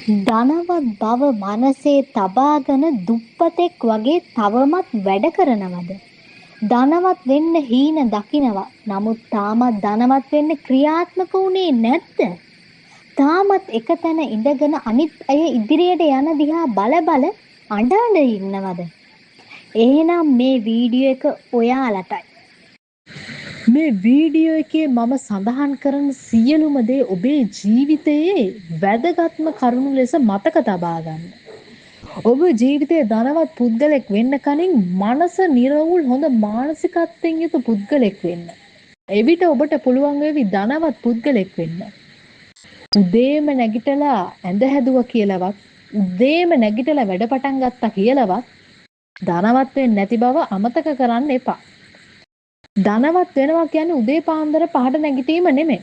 ධනවත් බව මනසේ තබාගෙන දුප්පතෙක් වගේ තවමත් වැඩ කරනවද? ධනවත් වෙන්න හීන දකිනවා. නමුත් තාමත් ධනවත් වෙන්න ක්‍රියාත්මක වුණේ නැද්ද? තාමත් එක තැන ඉඳගෙන අනිත් අය ඉදිරියට යන දිහා බල බල අඬ ඉන්නවද? එහෙනම් මේ වීඩියෝ එක ඔයාලටයි. මේ වීඩියෝ එකේ මම සඳහන් කරන සියලුම දේ ඔබේ ජීවිතයේ වැදගත්ම කරුණු ලෙස මතක තබා ගන්න. ඔබ ජීවිතයේ ධනවත් පුද්ගලෙක් වෙන්න කලින් මනස නිර්වුල් හොඳ මානසිකත්වයෙන් යුතු පුද්ගලෙක් වෙන්න. එවිට ඔබට පුළුවන් වේවි ධනවත් පුද්ගලෙක් වෙන්න. උදේම නැගිටලා ඇඳ හැදුවා කියලාවත්, උදේම නැගිටලා වැඩ පටන් ගත්තා කියලාවත් ධනවත් වෙන්නේ නැති බව අමතක කරන්න එපා. ධනවත් වෙනවා කියන්නේ උදේ පාන්දර 5ට නැගිටීම නෙමෙයි.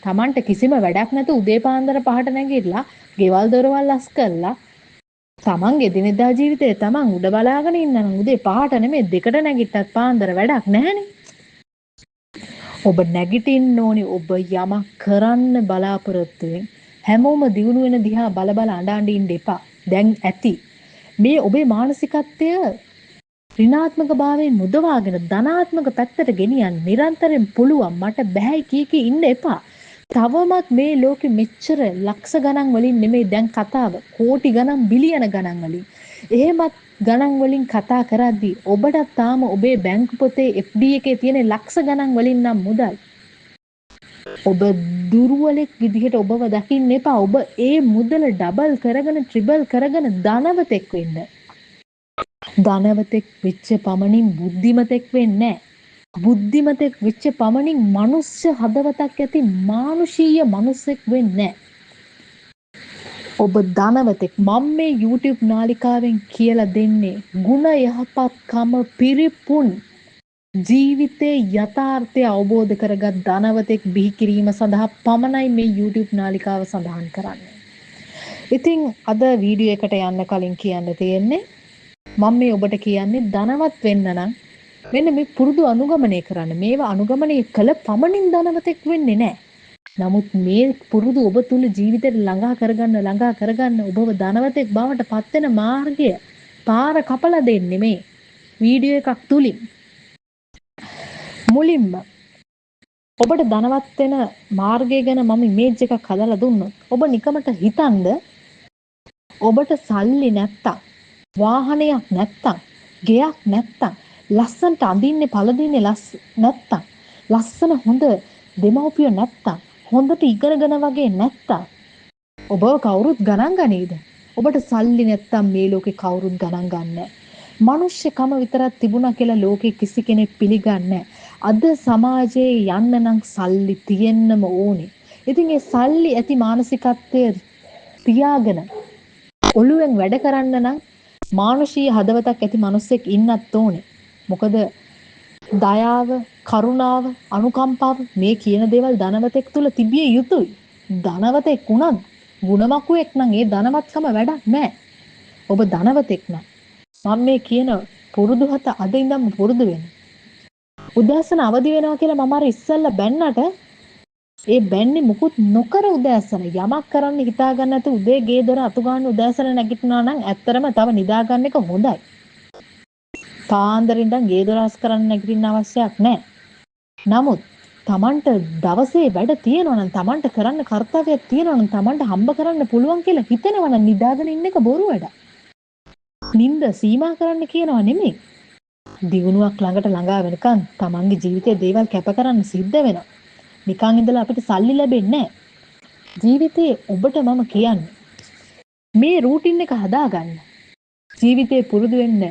Tamanට කිසිම වැඩක් නැතු උදේ පාන්දර 5ට නැගිටලා, ගෙවල් දොරවල් අස් කරලා, තමන්ගේ දිනදා ජීවිතේ තමන් උඩ බලාගෙන ඉන්නනම් උදේ 5ට නෙමෙයි 2ට නැගිට්ටත් පාන්දර වැඩක් නැහැනේ. ඔබ නැගිටින්න ඕනි ඔබ යමක් කරන්න බලාපොරොත්තු වෙන. හැමෝම දිනු වෙන දිහා බල බල අඬ ඉන්න එපා. දැන් ඇති. මේ ඔබේ මානසිකත්වය ඍණාත්මක භාවයෙන් මුදවාගෙන ධනාත්මක පැත්තට ගෙනියන්න නිරන්තරයෙන් පුළුවන්. මට බෑ කී ඉන්න එපා. තවමත් මේ ලෝකෙ මෙච්චර ලක්ෂ ගණන් වලින් නෙමෙයි දැන් කතාව. කෝටි ගණන් බිලියන ගණන් වලින්. එහෙමත් ගණන් වලින් කතා කරද්දී ඔබට තාම ඔබේ බැංකු පොතේ FD එකේ තියෙන ලක්ෂ ගණන් වලින් නම් මුදල්. ඔබ දුර්වලෙක් විදිහට ඔබව දකින්න එපා. ඔබ ඒ මුදල ඩබල් කරගෙන ට්‍රිබල් කරගෙන ධනවතෙක් වෙන්න. ධනවතෙක් වෙච්ච පමණින් බුද්ධිමතෙක් වෙන්නේ නැහැ. බුද්ධිමතෙක් වෙච්ච පමණින් මනුෂ්‍ය හදවතක් ඇති මානුෂීය මනුස්සෙක් වෙන්නේ නැහැ. ඔබ ධනවතෙක්. මම මේ YouTube නාලිකාවෙන් කියලා දෙන්නේ ಗುಣ යහපත්කම පිරිපුන් ජීවිතේ යථාර්ථය අවබෝධ කරගත් ධනවතෙක් බිහි කිරීම සඳහා පමණයි මේ YouTube නාලිකාව සඳහන් කරන්නේ. ඉතින් අද වීඩියෝ එකට යන්න කලින් කියන්න තියෙන්නේ මම මේ ඔබට කියන්නේ ධනවත් වෙන්න නම් මෙන්න මේ පුරුදු අනුගමනය කරන්න. මේවා අනුගමනය කළ පමණින් ධනවතෙක් වෙන්නේ නැහැ. නමුත් මේ පුරුදු ඔබ තුල ජීවිතේට ළඟා කරගන්න ඔබව ධනවතෙක් බවට පත් වෙන මාර්ගය පාර කපලා දෙන්නේ මේ වීඩියෝ එකක් තුලින්. මුලින්ම ඔබට ධනවත් වෙන මාර්ගය ගැන මම ඉමේජ් එකක් හදලා දුන්නොත් ඔබ නිකමට හිතනද ඔබට සල්ලි නැත්තම් වාහනයක් නැත්තම් ගෙයක් නැත්තම් ලස්සනට අඳින්නේ පළඳින්නේ නැත්තම් ලස්සන හොඳ දෙමව්පියෝ නැත්තම් හොඳට ඉගෙනගෙන වගේ නැත්තම් ඔබව කවුරුත් ගණන් ගනීද? ඔබට සල්ලි නැත්තම් මේ ලෝකේ කවුරුත් ගණන් ගන්නෑ. මනුෂ්‍යකම විතරක් තිබුණා කියලා ලෝකේ කිසි කෙනෙක් පිළිගන්නේ අද සමාජයේ යන්න නම් සල්ලි තියෙන්නම ඕනේ. ඉතින් ඒ සල්ලි ඇති මානසිකත්වය තියාගෙන ඔළුවෙන් වැඩ කරන්න නම් මානුෂීය හදවතක් ඇති මිනිස්සෙක් ඉන්නත් ඕනේ. මොකද දයාව, කරුණාව, අනුකම්පාව මේ කියන දේවල් ධනවතෙක් තුල තිබිය යුතුයි. ධනවතෙක් වුණත් ගුණමකුවෙක් නම් ඒ ධනවත්කම වැඩක් නැහැ. ඔබ ධනවතෙක් නම් මම මේ කියන පුරුදු හත අද ඉඳන්ම පුරුදු වෙන්න. උදෑසන අවදි වෙනවා කියලා මම අර ඉස්සෙල්ලා බැන්නට ඒ බැන්නේ මුකුත් නොකර උදෑසන යමක් කරන්න හිතා ගන්න නැතුව උදේ ගේ දොර අතු ගන්න උදෑසන නැගිටිනවා නම් ඇත්තරම තව නිදා ගන්න එක හොඳයි. පාන්දරින් ඉඳන් ගේ දොර අස් කරන්න නැගිටින්න අවශ්‍යයක් නැහැ. නමුත් Tamanට දවසේ වැඩ තියෙනවා නම් Tamanට කරන්න කාර්යයක් තියෙනවා නම් Tamanට හම්බ කරන්න පුළුවන් කියලා හිතෙනවා නම් නිදාගෙන ඉන්න එක බොරු වැඩක්. නිින්ද සීමා කරන්න කියනවා නෙමෙයි. දිනුවක් ළඟට ළඟා වෙනකන් Tamanගේ ජීවිතයේ දේවල් කැප කරන්න සිද්ධ වෙනවා. නිකන් ඉඳලා අපිට සල්ලි ලැබෙන්නේ නැහැ. ජීවිතේ ඔබට මම කියන්නේ මේ රූටින් එක හදාගන්න. ජීවිතේ පුරුදු වෙන්න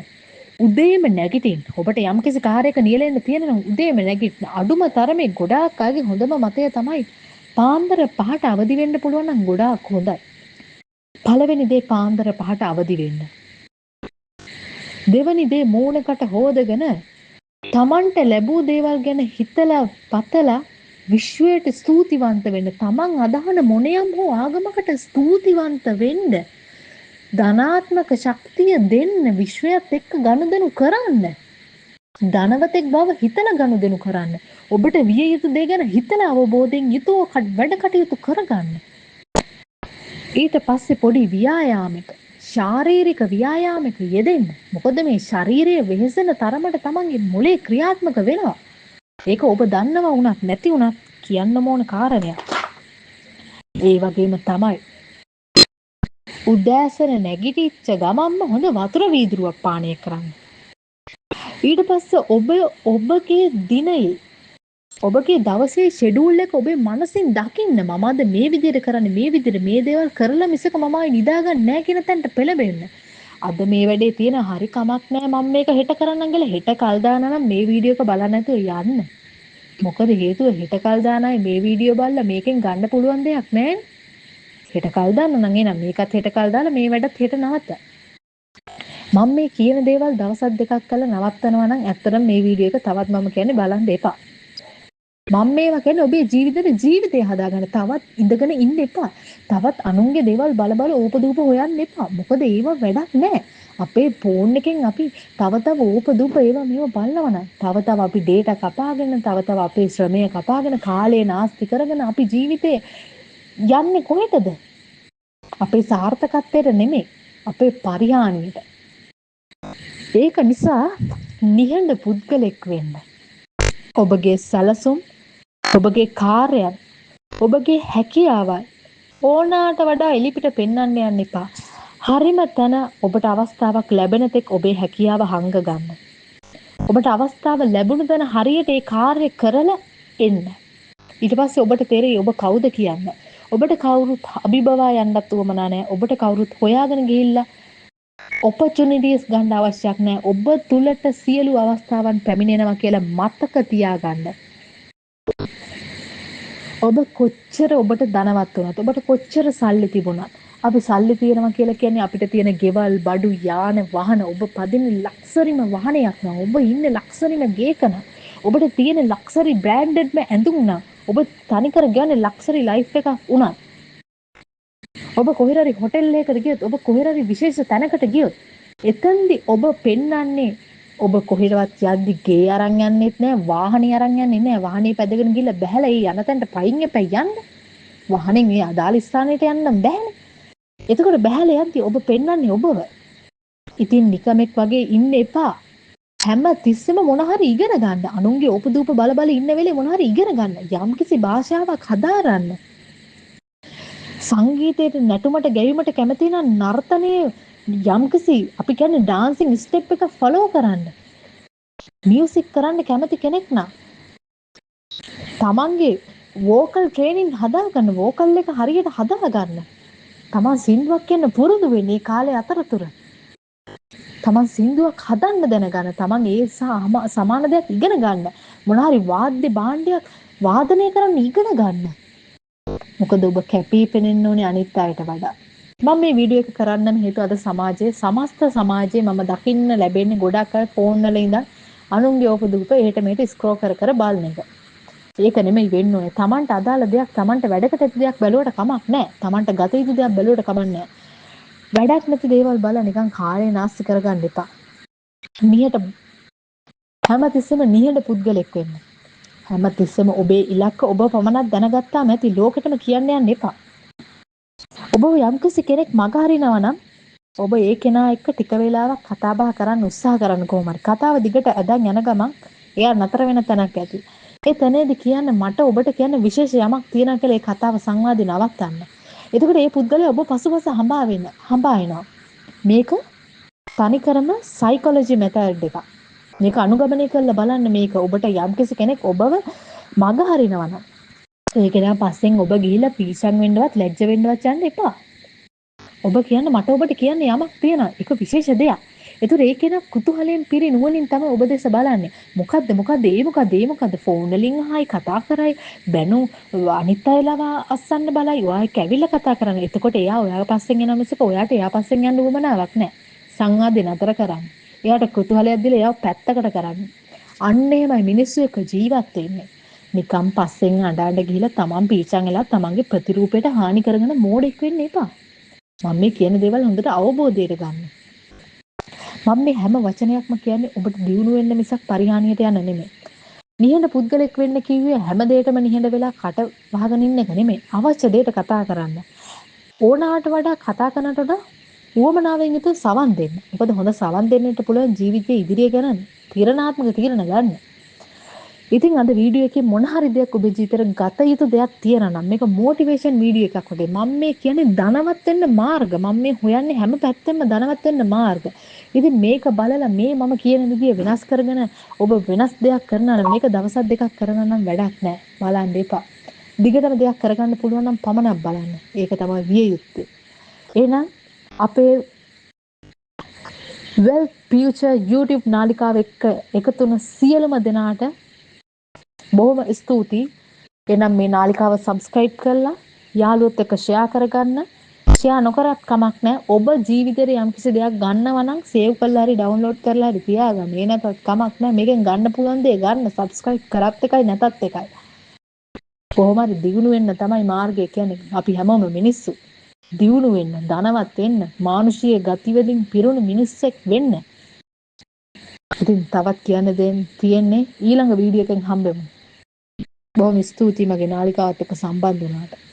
උදේම නැගිටින්න. ඔබට යම්කිසි කාර්යයක නියැලෙන්න තියෙනවා උදේම නැගිටින්න. අඩුම තරමේ ගොඩාක් අයගේ හොඳම මතය තමයි පාන්දර 5ට අවදි වෙන්න පුළුවන් නම් ගොඩාක් හොඳයි. පළවෙනි දේ පාන්දර 5ට අවදි වෙන්න. දෙවනි දේ මූණකට හොදගෙන Tamanට ලැබූ දේවල් ගැන හිතලා පතලා විශ්වයට ස්තුතිවන්ත වෙන්න. Taman අදහන මොනියම් හෝ ආගමකට ස්තුතිවන්ත වෙන්න. ධනාත්මක ශක්තිය දෙන්න විශ්වයත් එක්ක ගනුදෙනු කරන්න. ධනවතෙක් බව හිතලා ගනුදෙනු කරන්න. ඔබට විය යුතු දේ ගැන හිතලා අවබෝධයෙන් යුතුව වැඩ කටයුතු කරගන්න. ඊට පස්සේ පොඩි ව්‍යායාමයක ශාරීරික ව්‍යායාමයක යෙදෙන්න. මොකද මේ ශරීරයේ වෙහෙසෙන තරමට තමන්ගේ මොලේ ක්‍රියාත්මක වෙනවා. ඒක ඔබ දන්නවා වුණත් නැති වුණත් කියන්න ඕන කාරණයක්. ඒ වගේම තමයි උදෑසන නැගිටිච්ච ගමන්ම හොඳ වතුර වීදුරුවක් පානය කරන්න. ඊට පස්සේ ඔබගේ දිනයේ ඔබගේ දවසේ ෂෙඩියුල් එක ඔබේ මනසින් දකින්න. මම අද මේ විදිහට කරන්නේ, මේ විදිහට මේ දේවල් කරලා මිසක මම ආයි නිදා ගන්න නැහැ කියන තැනට පෙළඹෙන්න. අද මේ වැඩේ තියෙන හරි කමක් නැහැ මම මේක හෙට කරන්නම් කියලා හෙට කල් දානවා නම් මේ වීඩියෝ එක බලන්න නැතුව යන්න. මොකද හේතුව හෙට කල් දාන අය මේ වීඩියෝ බලලා මේකෙන් ගන්න පුළුවන් දෙයක් නැහැ. හෙට කල් දාන්න නම් එහෙනම් මේකත් හෙට කල් දාලා මේ වැඩත් හෙට නවත්ත. මම මේ කියන දේවල් දවසක් දෙකක් කරලා නවත්තනවා නම් ඇත්තටම මේ වීඩියෝ එක තවත් මම කියන්නේ බලන්න එපා. මම මේවා කියන්නේ ඔබේ ජීවිතය හදාගන්න. තවත් ඉඳගෙන ඉන්න එපා. තවත් අනුන්ගේ දේවල් බල ඕපදූප හොයන්න එපා. මොකද ඒව වැඩක් නැහැ. අපේ ෆෝන් එකෙන් අපි තව ඕපදූප ඒවා මේව බලනවා නම් තව අපි ඩේටා කපාගෙන තව අපේ ශ්‍රමය කපාගෙන කාලය නාස්ති කරගෙන අපි ජීවිතේ යන්නේ කොහෙටද? අපේ සාර්ථකත්වයට නෙමෙයි. අපේ පරිහානියට. ඒක නිසා නිහඬ පුද්ගලෙක් වෙන්න. ඔබගේ සැලසුම්, ඔබගේ කාර්යයන්, ඔබගේ හැකියාවල් ඕනාට වඩා එලිපිට පෙන්වන්න යන්න එපා. හරිම තැන ඔබට අවස්ථාවක් ලැබෙන තෙක් ඔබේ හැකියාව හංග ගන්න. ඔබට අවස්ථාව ලැබුණ තැන හරියට ඒ කාර්යය කරලා එන්න. ඊට පස්සේ ඔබට තේරෙයි ඔබ කවුද කියන්න. ඔබට කවුරුත් අභිබවා යන්නත් උවමනා නැහැ. ඔබට කවුරුත් හොයාගෙන ගිහිල්ලා opportunities ගන්න අවශ්‍යයක් නැහැ. ඔබ තුලට සියලු අවස්ථාවන් පැමිණෙනවා කියලා මතක තියාගන්න. ඔබ කොච්චර ඔබට ධනවත් වුණත්, ඔබට කොච්චර සල්ලි තිබුණත්, අපි සල්ලි තියනවා කියලා කියන්නේ අපිට තියෙන ගෙවල්, බඩු, යාන, වහන, ඔබ පදින ලක්සරිම වහනයක් නම්, ඔබ ඉන්නේ ලක්සරිම ගේක නම්, ඔබට තියෙන ලක්සරි බ්‍රෑන්ඩඩ්ම ඇඳුම් නම්, ඔබ තනිකර ගන්නේ ලක්සරි ලයිෆ් එකක් වුණත්, ඔබ කොහෙර හරි හොටෙල් එකකට ගියොත්, ඔබ කොහෙර හරි විශේෂ තැනකට ගියොත්, එතෙන්දි ඔබ පෙන්වන්නේ ඔබ කොහෙවත් යද්දි ගේ අරන් යන්නෙත් නෑ, වාහනේ අරන් යන්නේ නෑ. වාහනේ පැදගෙන ගිහලා බහැලා ඒ යන තැනට පයින් එපැයි යන්න. වාහනේ මේ අදාළ ස්ථානෙට යන්න බෑනේ. එතකොට බහැලා යද්දි ඔබ පෙන්වන්නේ ඔබව. ඉතින් නිකමෙක් වගේ ඉන්න එපා. හැම තිස්සෙම මොන හරි ඉගෙන ගන්න. අනුන්ගේ ඕපදූප බල ඉන්න වෙලේ මොන හරි ඉගෙන ගන්න. යම්කිසි භාෂාවක් හදාරන්න. සංගීතයට, නැටුමට, ගැයීමට කැමති නම් නර්තනයේ යම්කිසි අපි කියන්නේ ඩාන්සින් ස්ටෙප් එක ෆලෝ කරන්න. මියුසික් කරන්න කැමති කෙනෙක් නම් තමන්ගේ වෝකල් ට්‍රේනින් හදාගන්න, වෝකල් එක හරියට හදාගන්න. තමන් සින්දුවක් කියන්න පුරුදු වෙන්නේ කාලේ අතරතුර. තමන් සින්දුවක් හදන්න දැනගන්න. තමන් ඒ සමාන දෙයක් ඉගෙන ගන්න. මොන හරි වාද්‍ය භාණ්ඩයක් වාදනය කරන්න ඉගෙන ගන්න. මොකද ඔබ කැපී පෙනෙන්න ඕනේ අනිත් අයට වඩා. මම මේ වීඩියෝ එක කරන්න හේතුව අද සමාජයේ සමස්ත සමාජයේ මම දකින්න ලැබෙන්නේ ගොඩක් අය ෆෝන් වල ඉඳන් අනුන්ගේ ඕපදූප එහෙට මෙහෙට ස්ක්‍රෝල් කර බලන එක. ඒක නෙමෙයි වෙන්න ඕනේ. Tamanට අදාළ දෙයක්, Tamanට වැඩකට ඇති දෙයක් බැලුවට කමක් නැහැ. Tamanට ගත යුතු දෙයක් බැලුවට කමක් නැහැ. වැඩක් නැති දේවල් බලලා නිකන් කාලේ නාස්ති කරගන්න එපා. නිහඬ හැමතිස්සෙම නිහඬ පුද්ගලෙක් වෙන්න. හැමතිස්සෙම ඔබේ ඉලක්ක ඔබ පමණක් දැනගත්තාම ඇති. ලෝකෙටම කියන්න යන්න එපා. ඔබ යම්කිසි කෙනෙක් මග හරිනවා නම් ඔබ ඒ කෙනා එක්ක ටික වෙලාවක් කතා බහ කරන්න උත්සාහ කරන්න කොහොම හරි. කතාව දිගට ඇදන් යන ගමන් එයා නතර වෙන තැනක් ඇති. ඒ තැනේදී කියන්න මට ඔබට කියන්න විශේෂ යමක් තියෙනවා කියලා ඒ කතාව සංවාදේ නවත්තන්න. එතකොට මේ පුද්ගලයා ඔබ පසුපස හඹා එනවා. මේක තනිකරම සයිකොලොජි මෙතඩ් එකක්. මේක අනුගමනය කරලා බලන්න. මේක ඔබට යම්කිසි කෙනෙක් ඔබව මග හරිනවා නම් ඒක නා පස්සෙන් ඔබ ගිහිල්ලා පීසන් වෙන්නවත් ලැජ්ජ වෙන්නවත් යන්න එපා. ඔබ කියන්න මට ඔබට කියන්න යමක් තියෙනවා. ඒක විශේෂ දෙයක්. ඒතර ඒක නා කුතුහලයෙන් පිරි නුවණින් තමයි ඔබ දෙස බලන්නේ. මොකද්ද ෆෝන් වලින් ආයි කතා කරයි බැනු අනිත් අයලව අස්සන්න බලයි. ඔයා කැවිලා කතා කරන්නේ. එතකොට එයා ඔයාව පස්සෙන් එනවා මිසක ඔයාට එයා පස්සෙන් යන්න උවමනාවක් නැහැ. සංවාදේ නතර කරන්න. එයාට කුතුහලයක් දීලා එයාව පැත්තකට කරන්න. අන්න එහෙමයි මිනිස්සු එක්ක ජීවත් වෙන්නේ. නිකම් පස්සෙන් අඬ ගිහිලා තමන් පීචන් වෙලා තමන්ගේ ප්‍රතිරූපයට හානි කරගෙන මෝඩෙක් වෙන්න එපා. මම මේ කියන දේවල් හොඳට අවබෝධයට ගන්න. මම මේ හැම වචනයක්ම කියන්නේ ඔබට දියුණු වෙන්න මිසක් පරිහානියට යන්න නෙමෙයි. නිහඬ පුද්ගලෙක් වෙන්න කිව්වේ හැම දෙයකම නිහඬ වෙලා කට වහගෙන ඉන්න එක නෙමෙයි. අවශ්‍ය දෙයට කතා කරන්න. ඕනාට වඩා කතා කරනට වඩා උවමනාවෙන් යුතුව සවන් දෙන්න. මොකද හොඳ සවන් දෙන්නට පුළුවන් ජීවිතයේ ඉදිරිය ගැන තීරණාත්මක තීරණ ගන්න. ඉතින් අද වීඩියෝ එකේ මොන හරි දෙයක් ඔබේ ජීවිතේට ගත යුතු දෙයක් තියෙනවා නම් මේක මොටිවේෂන් වීඩියෝ එකක් වගේ. මම මේ කියන්නේ ධනවත් වෙන්න මාර්ග. මම මේ හොයන්නේ හැම පැත්තෙම ධනවත් වෙන්න මාර්ග. ඉතින් මේක බලලා මේ මම කියන විදිය වෙනස් කරගෙන ඔබ වෙනස් දෙයක් කරනවා නම් මේක දවසක් දෙකක් කරනවා නම් වැඩක් නැහැ. බලන්න එපා. දිගටම දෙයක් කරගන්න පුළුවන් නම් පමණක් බලන්න. ඒක තමයි විය යුත්තේ. එහෙනම් අපේ Wealth Future YouTube නාලිකාව එක්ක එකතු වුණ සියලුම දෙනාට බොහොම ස්තුතියි. එනම් මේ නාලිකාව subscribe කරලා යාළුවොත් එක්ක share කරගන්න. share නොකරත් කමක් නැහැ. ඔබ ජීවිතේට යම්කිසි දෙයක් ගන්නවා නම් save කරලා හරි download කරලා හරි තියාගන්න. ඒ නැතත් කමක් නැහැ. මේකෙන් ගන්න පුළුවන් දේ ගන්න. subscribe කරත් එකයි නැතත් එකයි. කොහොම හරි දියුණු වෙන්න තමයි මාර්ගය කියන්නේ. අපි හැමෝම මිනිස්සු. දියුණු වෙන්න, ධනවත් වෙන්න, මානුෂීය ගති වලින් පිරුණු මිනිස්සෙක් වෙන්න. ඉතින් තවත් කියන්න තියෙන්නේ ඊළඟ වීඩියෝ එකෙන් හම්බෙමු. බොහොම ස්තුතියි මගේ නාලිකාවත් එක්ක සම්බන්ධ වුණාට.